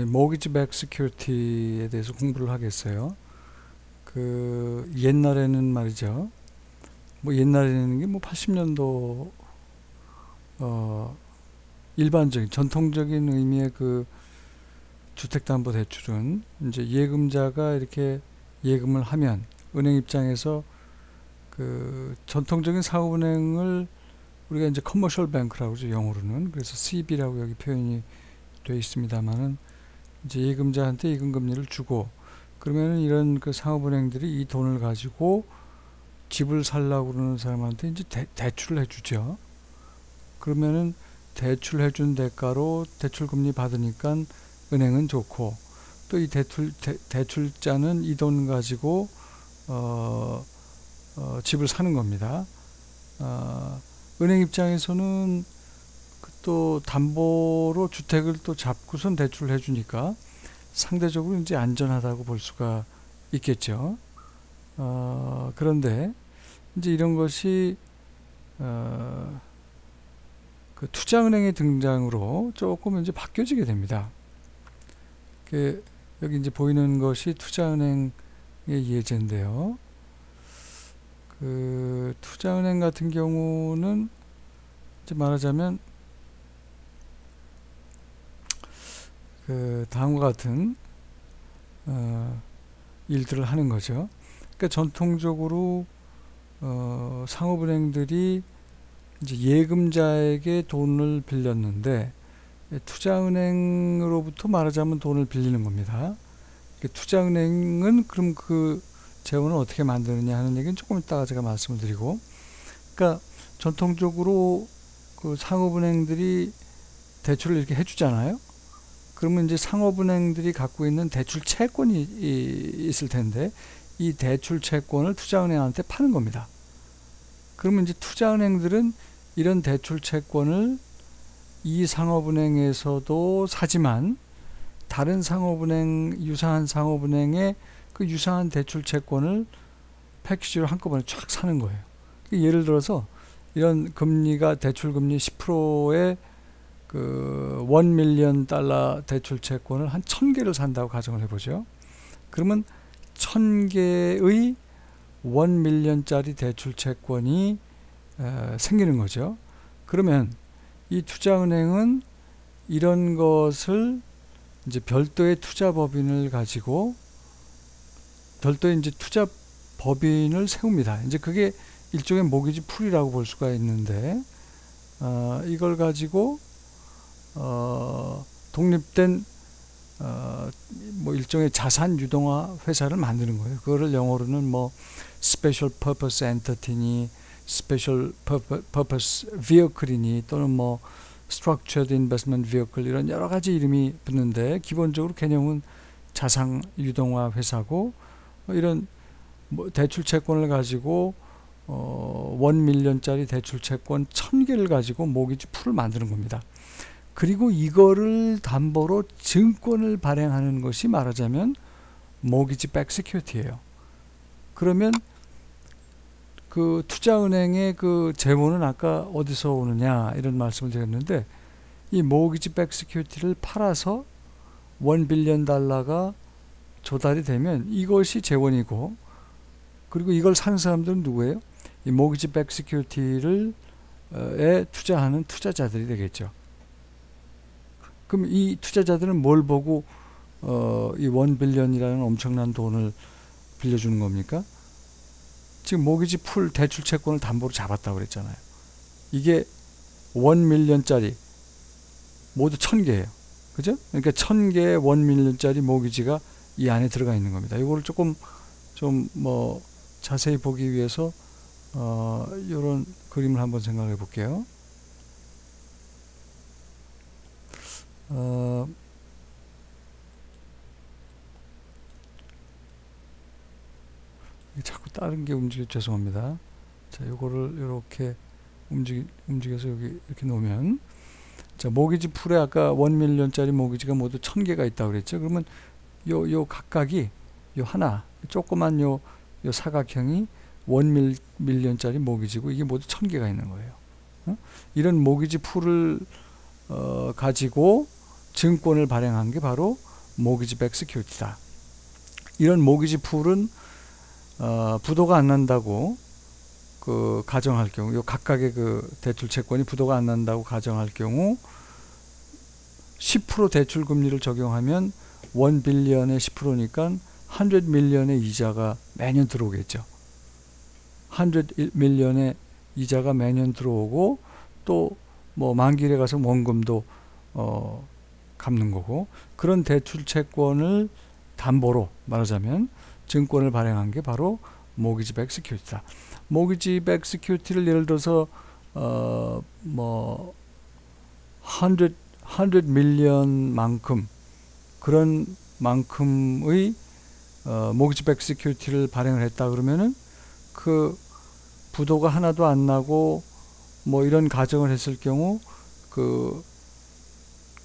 모기지 백 시큐리티에 대해서 공부를 하겠어요. 옛날에는 말이죠. 뭐 옛날에는 게 뭐 80년도 일반적인 전통적인 의미의 주택담보대출은 이제 예금자가 이렇게 예금을 하면 은행 입장에서 전통적인 사업은행을 우리가 이제 커머셜 뱅크라고 하죠, 영어로는. 그래서 CB라고 여기 표현이 되어 있습니다만은 이제 예금자한테 예금금리를 주고, 그러면은 이런 상업은행들이 이 돈을 가지고 집을 살라고 그러는 사람한테 이제 대출을 해주죠. 그러면은 대출해준 대가로 대출금리 받으니까 은행은 좋고, 또 이 대출자는 이 돈 가지고 집을 사는 겁니다. 은행 입장에서는 또 담보로 주택을 또 잡고선 대출을 해주니까 상대적으로 이제 안전하다고 볼 수가 있겠죠. 그런데 이제 이런 것이 투자은행의 등장으로 조금 이제 바뀌어지게 됩니다. 여기 이제 보이는 것이 투자은행의 예제인데요. 투자은행 같은 경우는 이제 말하자면 다음과 같은 일들을 하는 거죠. 그러니까 전통적으로 상업은행들이 이제 예금자에게 돈을 빌렸는데 투자은행으로부터 말하자면 돈을 빌리는 겁니다. 투자은행은 그럼 그 재원을 어떻게 만드느냐 하는 얘기는 조금 이따가 제가 말씀을 드리고, 그러니까 전통적으로 상업은행들이 대출을 이렇게 해주잖아요. 그러면 이제 상업은행들이 갖고 있는 대출 채권이 있을 텐데 이 대출 채권을 투자은행한테 파는 겁니다. 그러면 이제 투자은행들은 이런 대출 채권을 이 상업은행에서도 사지만 다른 상업은행, 유사한 상업은행의 그 유사한 대출 채권을 패키지로 한꺼번에 쫙 사는 거예요. 예를 들어서 이런 금리가 대출금리 10%의 $1밀리언 대출 채권을 한 1000개를 산다고 가정을 해보죠. 그러면 1000개의 $1밀리언짜리 대출 채권이 생기는 거죠. 그러면 이 투자은행은 이런 것을 이제 별도의 투자법인을 가지고 별도의 이제 투자법인을 세웁니다. 이제 그게 일종의 모기지 풀이라고 볼 수가 있는데, 이걸 가지고 독립된 뭐 일종의 자산 유동화 회사를 만드는 거예요. 그거를 영어로는 뭐 Special Purpose Entity니 Special Purpose Vehicle이니 또는 뭐 Structured Investment Vehicle 이런 여러 가지 이름이 붙는데 기본적으로 개념은 자산 유동화 회사고, 이런 뭐 대출 채권을 가지고 $1밀리언짜리 대출 채권 1000개를 가지고 모기지 풀을 만드는 겁니다. 그리고 이거를 담보로 증권을 발행하는 것이 말하자면 모기지 백 시큐리티예요. 그러면 투자은행의 재원은 아까 어디서 오느냐 이런 말씀을 드렸는데, 이 모기지 백 시큐리티를 팔아서 $1빌리언 조달이 되면 이것이 재원이고, 그리고 이걸 사는 사람들은 누구예요? 이 모기지 백 시큐리티를 투자하는 투자자들이 되겠죠. 그럼 이 투자자들은 뭘 보고 이 $1빌리언이라는 엄청난 돈을 빌려주는 겁니까? 지금 모기지 풀 대출 채권을 담보로 잡았다고 그랬잖아요. 이게 $1밀리언짜리 모두 1000개예요. 그죠? 그러니까 1000개의 $1밀리언짜리 모기지가 이 안에 들어가 있는 겁니다. 이거를 조금 좀 뭐 자세히 보기 위해서 이런 그림을 한번 생각해 볼게요. 자꾸 다른 게 움직여 죄송합니다. 자, 요거를 이렇게 움직여서 여기 이렇게 놓으면, 자, 모기지 풀에 아까 $1밀리언짜리 모기지가 모두 1000개가 있다고 그랬죠. 그러면 요 각각이 요 하나 조그만 요 사각형이 $1밀리언짜리 모기지고 이게 모두 1000개가 있는 거예요. 이런 모기지 풀을 가지고 증권을 발행한 게 바로 모기지 백 시큐리티다. 이런 모기지 풀은 부도가 안 난다고 그 가정할 경우, 요 각각의 그 대출 채권이 부도가 안 난다고 가정할 경우 10% 대출 금리를 적용하면 1 빌리언의 10%니까 100 밀리언의 이자가 매년 들어오겠죠. 100 밀리언의 이자가 매년 들어오고, 또 뭐 만기일에 가서 원금도 갚는 거고, 그런 대출 채권을 담보로 말하자면 증권을 발행한 게 바로 모기지 백 시큐리티다. 모기지 백 시큐리티를 예를 들어서 뭐 100 밀리언만큼, 그런 만큼의 모기지 백 시큐리티를 발행을 했다 그러면은 그 부도가 하나도 안 나고 뭐 이런 가정을 했을 경우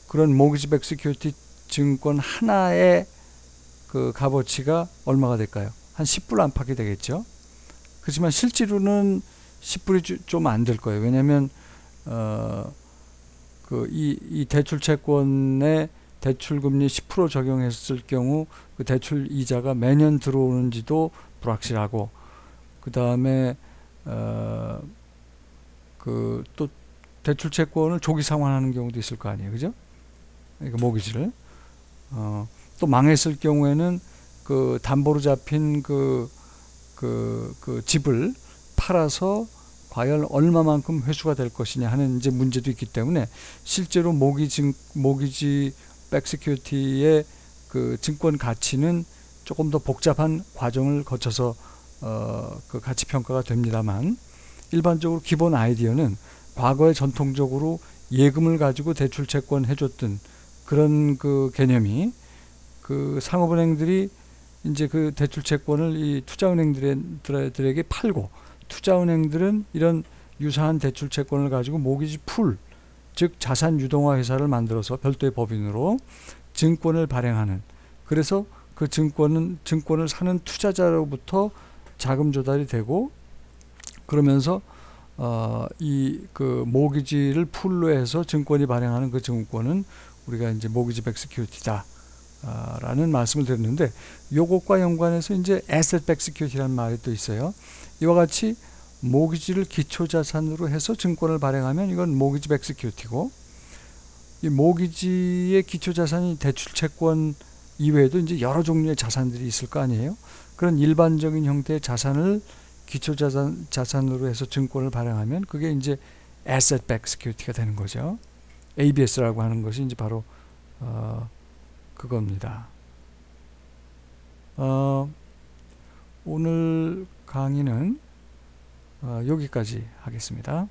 그런 모기지 백 시큐리티 증권 하나의 그 값어치가 얼마가 될까요? 한 10불 안팎이 되겠죠. 그렇지만 실제로는 10불이 좀 안 될 거예요. 왜냐하면 이 대출 채권에 대출 금리 10% 적용했을 경우 그 대출 이자가 매년 들어오는지도 불확실하고, 그 다음에 또 대출 채권을 조기 상환하는 경우도 있을 거 아니에요, 그죠? 그러니까 모기지를 또 망했을 경우에는 그 담보로 잡힌 그 집을 팔아서 과연 얼마만큼 회수가 될 것이냐 하는 이제 문제도 있기 때문에, 실제로 모기지 백시큐리티의 그 증권 가치는 조금 더 복잡한 과정을 거쳐서 그 가치 평가가 됩니다만, 일반적으로 기본 아이디어는 과거에 전통적으로 예금을 가지고 대출 채권 해줬던 그런 그 개념이, 그 상업은행들이 이제 그 대출 채권을 이 투자은행들에게 팔고, 투자은행들은 이런 유사한 대출 채권을 가지고 모기지 풀, 즉 자산 유동화 회사를 만들어서 별도의 법인으로 증권을 발행하는, 그래서 그 증권을 사는 투자자로부터 자금 조달이 되고, 그러면서 이 그 모기지를 풀로 해서 증권이 발행하는 그 증권은 우리가 이제 모기지 백 시큐리티다 라는 말씀을 드렸는데, 요것과 연관해서 이제 에셋 백 시큐리티라는 말이 또 있어요. 이와 같이 모기지를 기초자산으로 해서 증권을 발행하면 이건 모기지 백 시큐리티고, 이 모기지의 기초자산이 대출 채권 이외에도 이제 여러 종류의 자산들이 있을 거 아니에요. 그런 일반적인 형태의 자산을 기초자산으로 해서 증권을 발행하면 그게 이제 Asset Backed Security가 되는 거죠. ABS라고 하는 것이 이제 바로 그겁니다. 오늘 강의는 여기까지 하겠습니다.